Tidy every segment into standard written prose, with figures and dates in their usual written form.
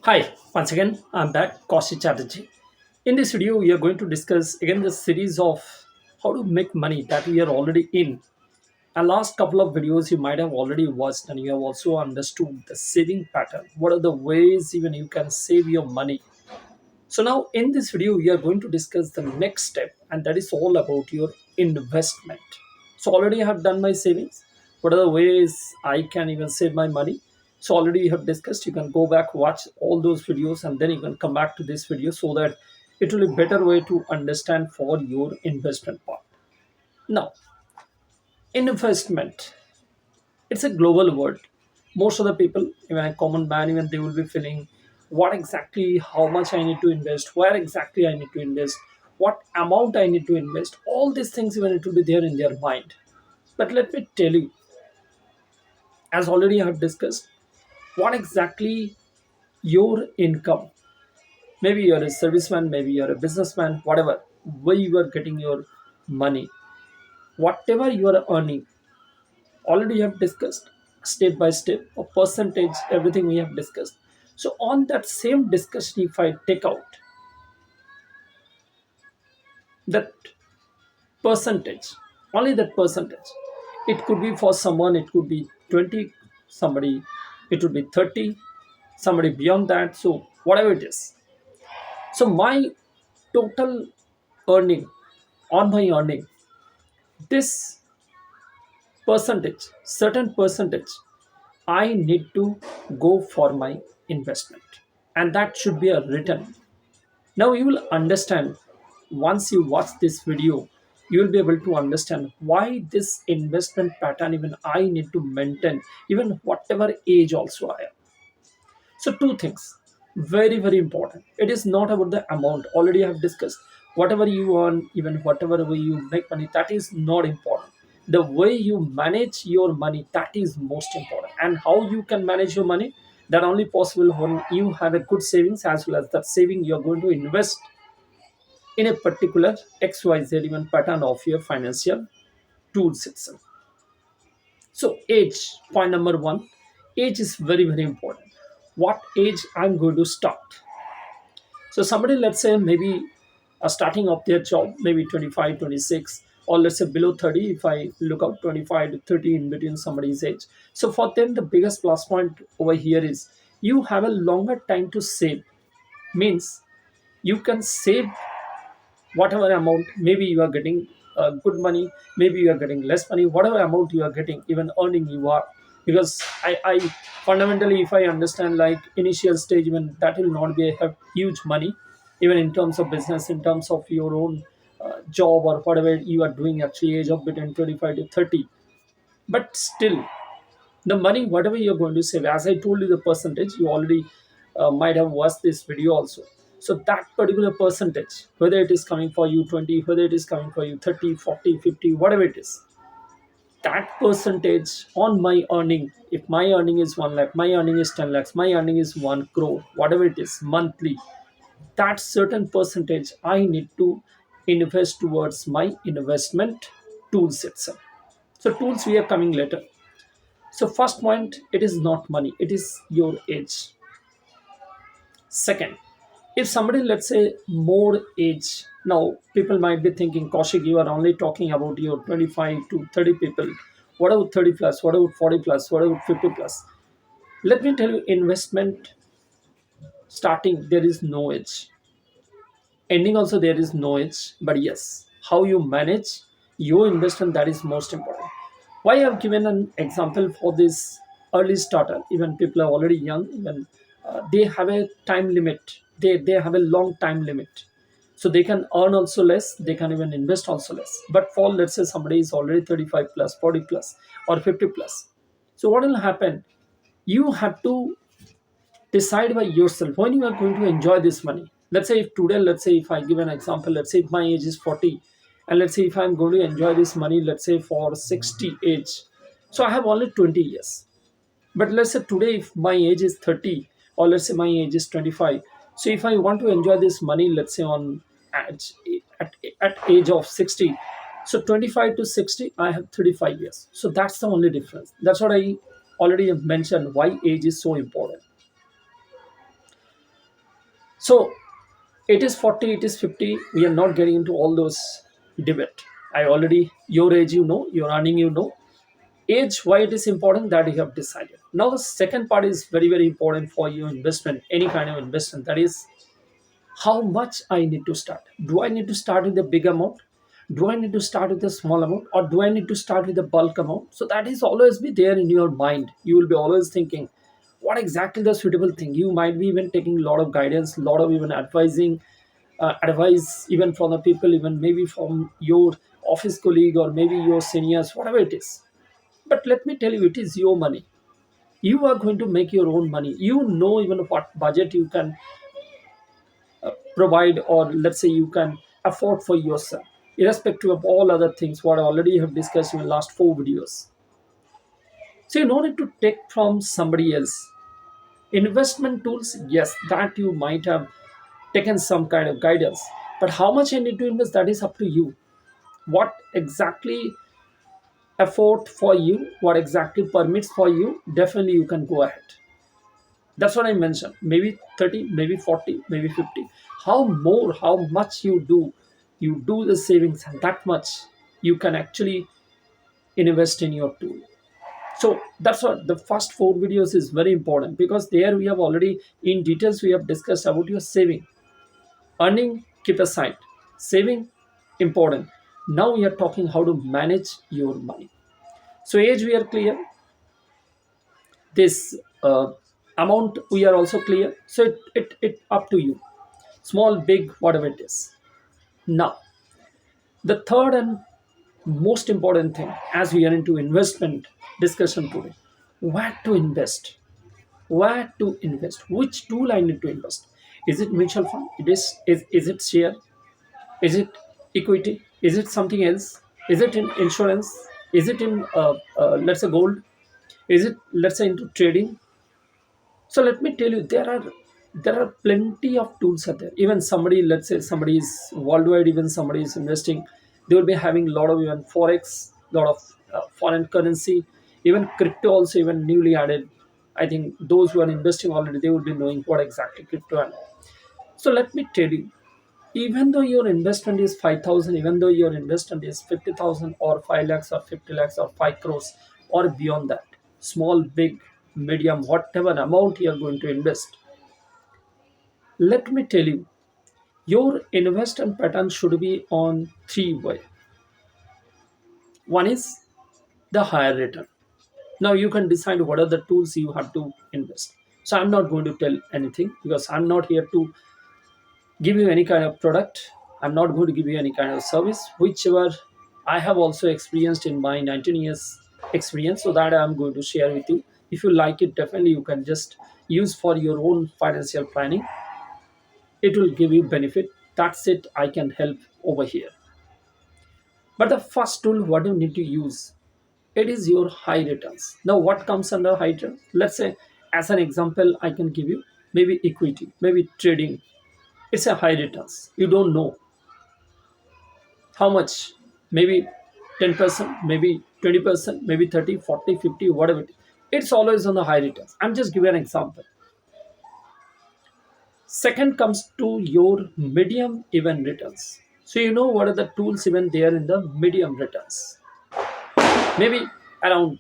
Hi, once again, I'm back, Kaushik Chatterjee. In this video, we are going to discuss again the series of how to make money that we are already in. And last couple of videos you might have already watched and you have also understood the saving pattern. What are the ways even you can save your money? So now in this video, we are going to discuss the next step, and that is all about your investment. So already I have done my savings. What are the ways I can even save my money? So already you have discussed. You can go back, watch all those videos, and then you can come back to this video so that it will be better way to understand for your investment part. Now, investment. It's a global word. Most of the people, even a common man, even they will be feeling what exactly, how much I need to invest, where exactly I need to invest, what amount I need to invest. All these things, even it will be there in their mind. But let me tell you, as already I have discussed, what exactly your income. Maybe you're a serviceman, maybe you're a businessman, whatever, where you are getting your money, whatever you are earning, already have discussed step by step a percentage everything we have discussed. So on that same discussion, if I take out that percentage, only that percentage, it could be for someone it could be 20, somebody it would be 30, somebody beyond that, so whatever it is. So my total earning, on my earning, this percentage, certain percentage, I need to go for my investment, and that should be a written. Now you will understand, once you watch this video, you will be able to understand why this investment pattern even I need to maintain, even whatever age also I am. So two things, very very important. It is not about the amount, already I have discussed. Whatever you earn, even whatever way you make money, that is not important. The way you manage your money, that is most important. And how you can manage your money, that only possible when you have a good savings, as well as that saving you are going to invest in a particular xyz even pattern of your financial tools itself. So age, point number one, age is very very important. What age I'm going to start? So somebody, let's say maybe starting of their job, maybe 25, 26, or let's say below 30, if I look out 25 to 30 in between somebody's age. So for them, the biggest plus point over here is you have a longer time to save. Means you can save whatever amount, maybe you are getting good money, maybe you are getting less money, whatever amount you are getting, even earning you are. Because I fundamentally, if I understand, like initial stage, even that will not be have huge money, even in terms of business, in terms of your own job or whatever you are doing, actually age of between 25 to 30. But still, the money whatever you're going to save, as I told you the percentage, you already might have watched this video also. So that particular percentage, whether it is coming for you 20, whether it is coming for you 30, 40, 50, whatever it is, that percentage on my earning, if my earning is 1 lakh, my earning is 10 lakhs, my earning is 1 crore, whatever it is monthly, that certain percentage I need to invest towards my investment tools itself. So tools we are coming later. So first point, it is not money, it is your age. Second, if somebody, let's say more age, now people might be thinking, Kaushik, you are only talking about your 25 to 30 people. What about 30 plus? What about 40 plus? What about 50 plus? Let me tell you, investment starting, there is no age. Ending also, there is no age. But yes, how you manage your investment, that is most important. Why I have given an example for this early starter, even people are already young, even they have a time limit, they have a long time limit. So they can earn also less, they can even invest also less. But for, let's say somebody is already 35 plus, 40 plus, or 50 plus, so what will happen? You have to decide by yourself when you are going to enjoy this money. Let's say if today, let's say if I give an example, let's say if my age is 40, and let's say if I'm going to enjoy this money, let's say for 60 age, so I have only 20 years. But let's say today if my age is 30, or let's say my age is 25, so if I want to enjoy this money, let's say on at, at age of 60, so 25 to 60 I have 35 years. So that's the only difference. That's what I already have mentioned, why age is so important. So it is 40, it is 50, we are not getting into all those debate. I already, your age, you know, your earning, you know, age, why it is important, that you have decided. Now the second part is very very important for your investment, any kind of investment, that is how much I need to start. Do I need to start with a big amount? Do I need to start with a small amount? Or do I need to start with a bulk amount? So that is always be there in your mind. You will be always thinking, what exactly the suitable thing? You might be even taking a lot of guidance, a lot of even advising, advice even from the people, even maybe from your office colleague or maybe your seniors, whatever it is. But let me tell you, it is your money. You are going to make your own money. You know even what budget you can provide, or let's say you can afford for yourself, irrespective of all other things what I already have discussed in the last 4 videos. So you don't need to take from somebody else. Investment tools, yes, that you might have taken some kind of guidance, but how much you need to invest, that is up to you. What exactly afford for you, what exactly permits for you, definitely you can go ahead. That's what I mentioned. Maybe 30, maybe 40, maybe 50. How more, how much you do the savings, and that much you can actually invest in your tool. So that's what the first 4 videos is very important, because there we have already in details we have discussed about your saving, earning, keep aside, saving, important. Now we are talking how to manage your money. So age we are clear, this amount we are also clear. So it up to you, small, big, whatever it is. Now the third and most important thing, as we are into investment discussion today, where to invest, where to invest, which tool I need to invest. Is it mutual fund? Is it share? Is it equity? Is it something else? Is it in insurance? Is it in let's say gold? Is it, let's say, into trading? So let me tell you, there are plenty of tools out there. Even somebody, let's say somebody is worldwide, even somebody is investing, they will be having a lot of even forex, lot of foreign currency, even crypto also, even newly added. I think those who are investing already, they will be knowing what exactly crypto and all. So let me tell you, even though your investment is 5,000, even though your investment is 50,000 or 5 lakhs or 50 lakhs or 5 crores or beyond that, small, big, medium, whatever amount you are going to invest, let me tell you, your investment pattern should be on three way. One is the higher return. Now you can decide what are the tools you have to invest. So I'm not going to tell anything, because I'm not here to give you any kind of product. I'm not going to give you any kind of service, whichever I have also experienced in my 19 years experience, so that I'm going to share with you. If you like it, definitely you can just use for your own financial planning. It will give you benefit. That's it, I can help over here. But the first tool what you need to use, it is your high returns. Now what comes under high returns? Let's say, as an example I can give you, maybe equity, maybe trading. It's a high returns. You don't know how much, maybe 10%, maybe 20%, maybe 30, 40, 50, whatever it is. It's always on the high returns. I'm just giving an example. Second comes to your medium even returns. So you know what are the tools even there in the medium returns? Maybe around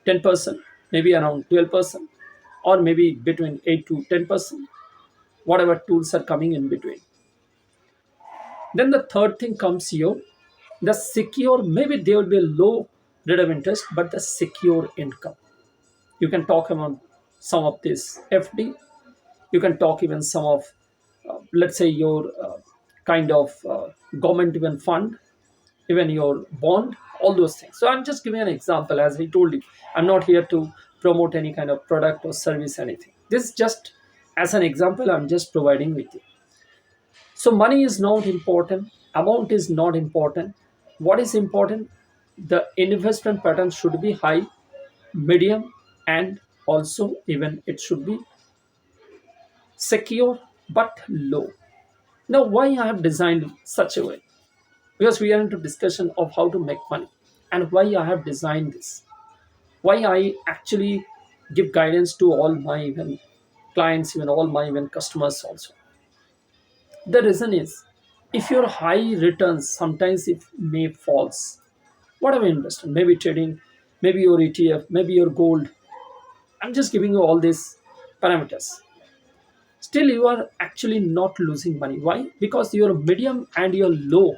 10%, maybe around 12%, or maybe between 8 to 10%, whatever tools are coming in between. Then the third thing comes here, the secure, maybe there will be a low rate of interest, but the secure income. You can talk about some of this FD. You can talk even some of, let's say, your kind of government even fund, even your bond, all those things. So I'm just giving an example. As I told you, I'm not here to promote any kind of product or service, anything. This is just as an example, I'm just providing with you. So money is not important, amount is not important. What is important? The investment pattern should be high, medium, and also even it should be secure but low. Now, why I have designed such a way? Because we are into discussion of how to make money, and why I have designed this. Why I actually give guidance to all my even clients, even all my even customers also. The reason is, if your high returns sometimes it may falls, whatever investment, maybe trading, maybe your ETF, maybe your gold. I'm just giving you all these parameters. Still, you are actually not losing money. Why? Because your medium and your low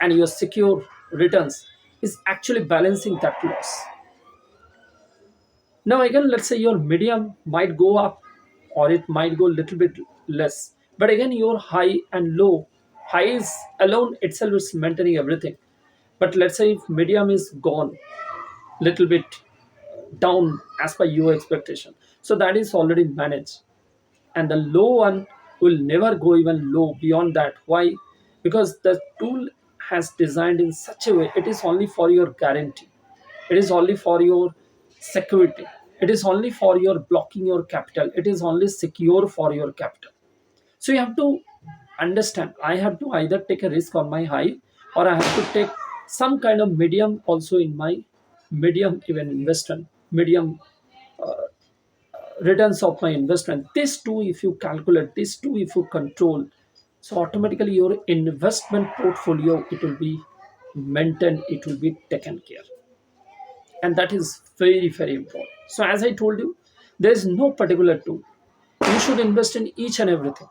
and your secure returns is actually balancing that loss. Now again, let's say your medium might go up or it might go a little bit less. But again, your high and low, high is alone itself is maintaining everything. But let's say if medium is gone, little bit down as per your expectation. So that is already managed. And the low one will never go even low beyond that. Why? Because the tool has designed in such a way, it is only for your guarantee, it is only for your security, it is only for your blocking your capital, it is only secure for your capital. So you have to understand, I have to either take a risk on my high, or I have to take some kind of medium also in my medium even investment, medium returns of my investment. This two if you calculate, this two if you control, so automatically your investment portfolio, it will be maintained, it will be taken care, and that is very very important. So as I told you, there is no particular tool, you should invest in each and everything.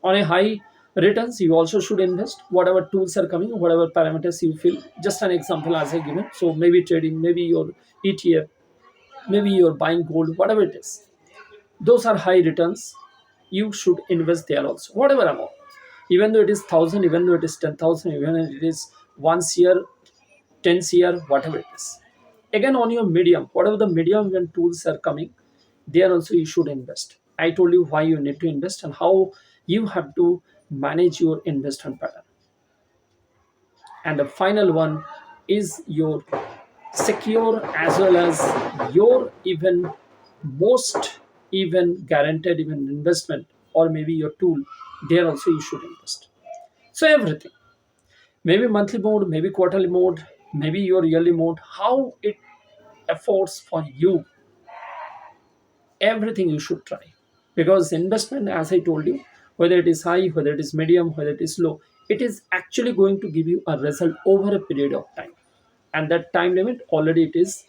On a high returns, you also should invest whatever tools are coming, whatever parameters you feel. Just an example as I given, so maybe trading, maybe your ETF, maybe you're buying gold, whatever it is, those are high returns, you should invest there also, whatever amount, even though it is 1,000, even though it is 10,000, even if it is once year, 10 year, whatever it is. Again, on your medium, whatever the medium when tools are coming, there also you should invest. I told you why you need to invest and how you have to manage your investment pattern. And the final one is your secure as well as your even most even guaranteed even investment, or maybe your tool, there also you should invest. So everything, maybe monthly mode, maybe quarterly mode, maybe your yearly mode, how it affords for you, everything you should try. Because investment, as I told you, whether it is high, whether it is medium, whether it is low, it is actually going to give you a result over a period of time, and that time limit already it is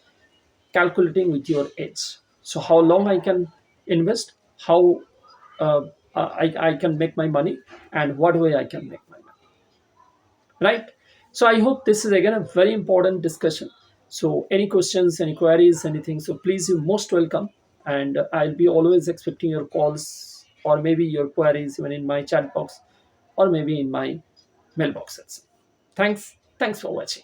calculating with your age. So how long I can invest, how uh, I can make my money, and what way I can make my money, right? So I hope this is again a very important discussion. So any questions, any queries, anything, so please, you most welcome. And I'll be always expecting your calls, or maybe your queries even in my chat box, or maybe in my mailbox also. Thanks for watching.